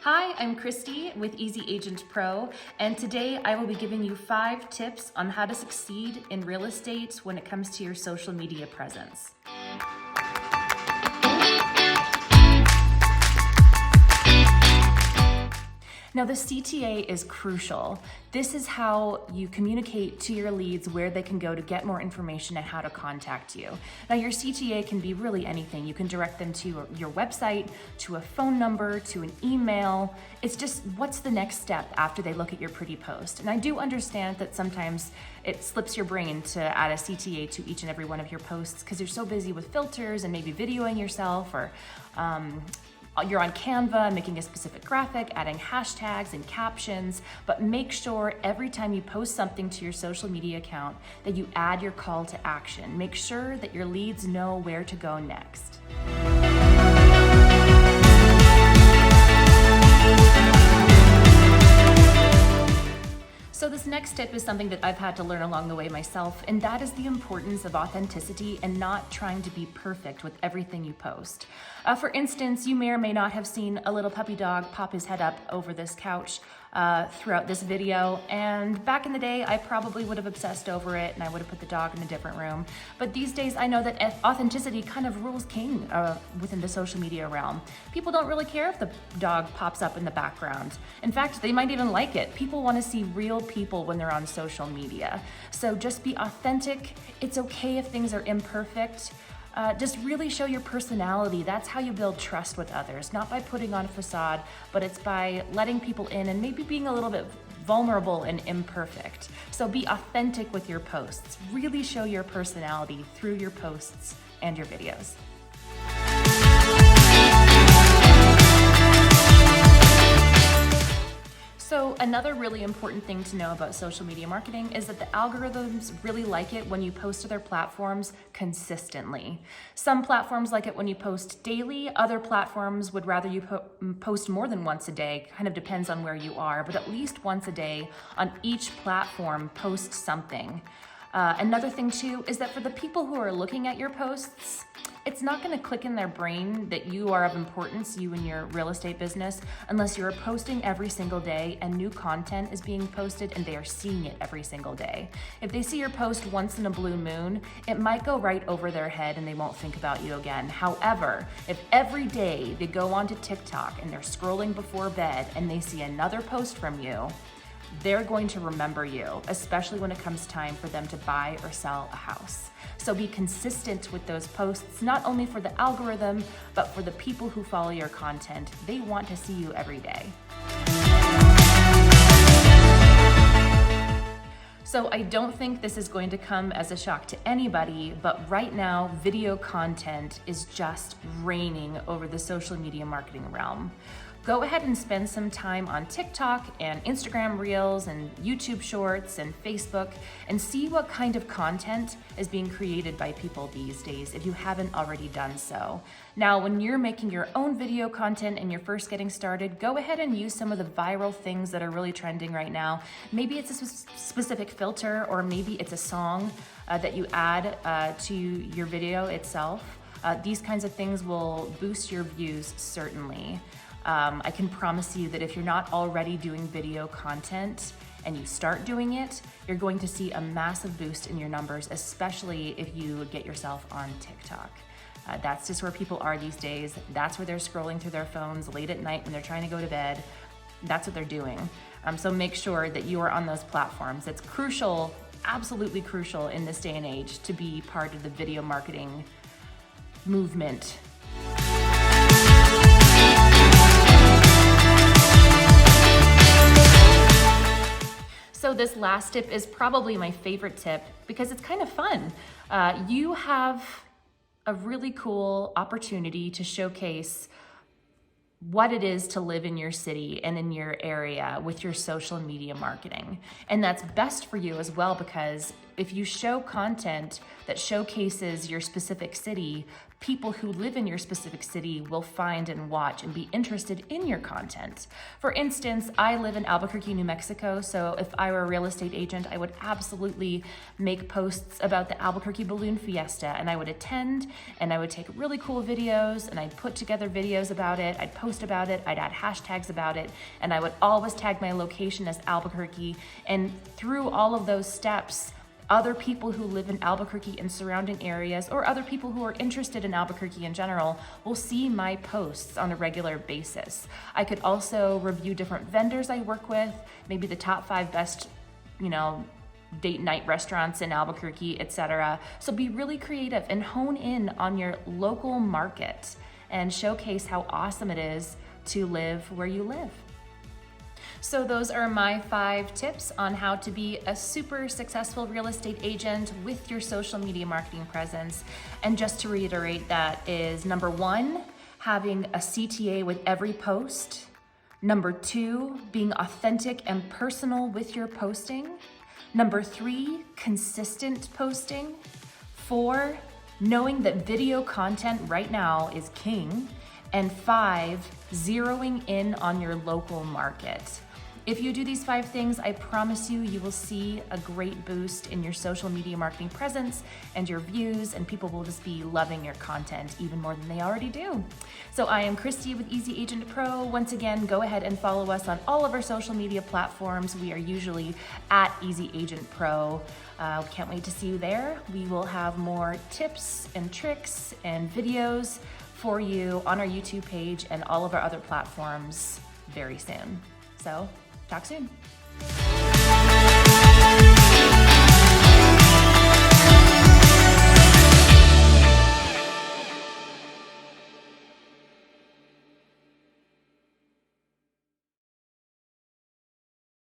Hi, I'm Christy with Easy Agent Pro, and today I will be giving you 5 tips on how to succeed in real estate when it comes to your social media presence. Now, the CTA is crucial. This is how you communicate to your leads where they can go to get more information and how to contact you. Now, your CTA can be really anything. You can direct them to your website, to a phone number, to an email. It's just what's the next step after they look at your pretty post. And I do understand that sometimes it slips your brain to add a CTA to each and every one of your posts because you're so busy with filters and maybe videoing yourself, or you're on Canva making a specific graphic, adding hashtags and captions, but make sure every time you post something to your social media account that you add your call to action. Make sure that your leads know where to go next. So this next tip is something that I've had to learn along the way myself, and that is the importance of authenticity and not trying to be perfect with everything you post. For instance, you may or may not have seen a little puppy dog pop his head up over this couch throughout this video, and back in the day I probably would have obsessed over it and I would have put the dog in a different room. But these days I know that authenticity kind of rules king within the social media realm. People don't really care if the dog pops up in the background. In fact, they might even like it. People want to see real people when they're on social media. So just be authentic. It's okay if things are imperfect. Just really show your personality. That's how you build trust with others, not by putting on a facade, but it's by letting people in and maybe being a little bit vulnerable and imperfect. So be authentic with your posts. Really show your personality through your posts and your videos. So another really important thing to know about social media marketing is that the algorithms really like it when you post to their platforms consistently. Some platforms like it when you post daily. Other platforms would rather you post more than once a day. Kind of depends on where you are, but at least once a day on each platform, post something. Another thing too is that for the people who are looking at your posts, it's not going to click in their brain that you are of importance, you and your real estate business, unless you're posting every single day and new content is being posted and they are seeing it every single day. If they see your post once in a blue moon, it might go right over their head and they won't think about you again. However, if every day they go onto TikTok and they're scrolling before bed and they see another post from you, they're going to remember you, especially when it comes time for them to buy or sell a house. So be consistent with those posts, not only for the algorithm, but for the people who follow your content. They want to see you every day. So I don't think this is going to come as a shock to anybody, but right now, video content is just reigning over the social media marketing realm. Go ahead and spend some time on TikTok and Instagram Reels and YouTube Shorts and Facebook and see what kind of content is being created by people these days if you haven't already done so. Now, when you're making your own video content and you're first getting started, go ahead and use some of the viral things that are really trending right now. Maybe it's a specific filter, or maybe it's a song that you add to your video itself. These kinds of things will boost your views, certainly. I can promise you that if you're not already doing video content and you start doing it, you're going to see a massive boost in your numbers, especially if you get yourself on TikTok. That's just where people are these days. That's where they're scrolling through their phones late at night when they're trying to go to bed. That's what they're doing. So make sure that you are on those platforms. It's crucial, absolutely crucial in this day and age to be part of the video marketing movement. So this last tip is probably my favorite tip because it's kind of fun. You have a really cool opportunity to showcase what it is to live in your city and in your area with your social media marketing. And that's best for you as well, because if you show content that showcases your specific city, people who live in your specific city will find and watch and be interested in your content. For instance, I live in Albuquerque, New Mexico, so if I were a real estate agent, I would absolutely make posts about the Albuquerque Balloon Fiesta, and I would attend, and I would take really cool videos, and I'd put together videos about it, I'd post about it, I'd add hashtags about it, and I would always tag my location as Albuquerque. And through all of those steps, other people who live in Albuquerque and surrounding areas, or other people who are interested in Albuquerque in general, will see my posts on a regular basis. I could also review different vendors I work with, maybe the top 5 best, date night restaurants in Albuquerque, etc. So be really creative and hone in on your local market and showcase how awesome it is to live where you live. So those are my 5 tips on how to be a super successful real estate agent with your social media marketing presence. And just to reiterate, that is number 1, having a CTA with every post. Number 2, being authentic and personal with your posting. Number 3, consistent posting. 4, knowing that video content right now is king. And 5, zeroing in on your local market. If you do these 5 things, I promise you will see a great boost in your social media marketing presence and your views, and people will just be loving your content even more than they already do. So I am Christy with Easy Agent Pro. Once again, go ahead and follow us on all of our social media platforms. We are usually at Easy Agent Pro. Can't wait to see you there. We will have more tips and tricks and videos for you on our YouTube page and all of our other platforms very soon. So talk soon.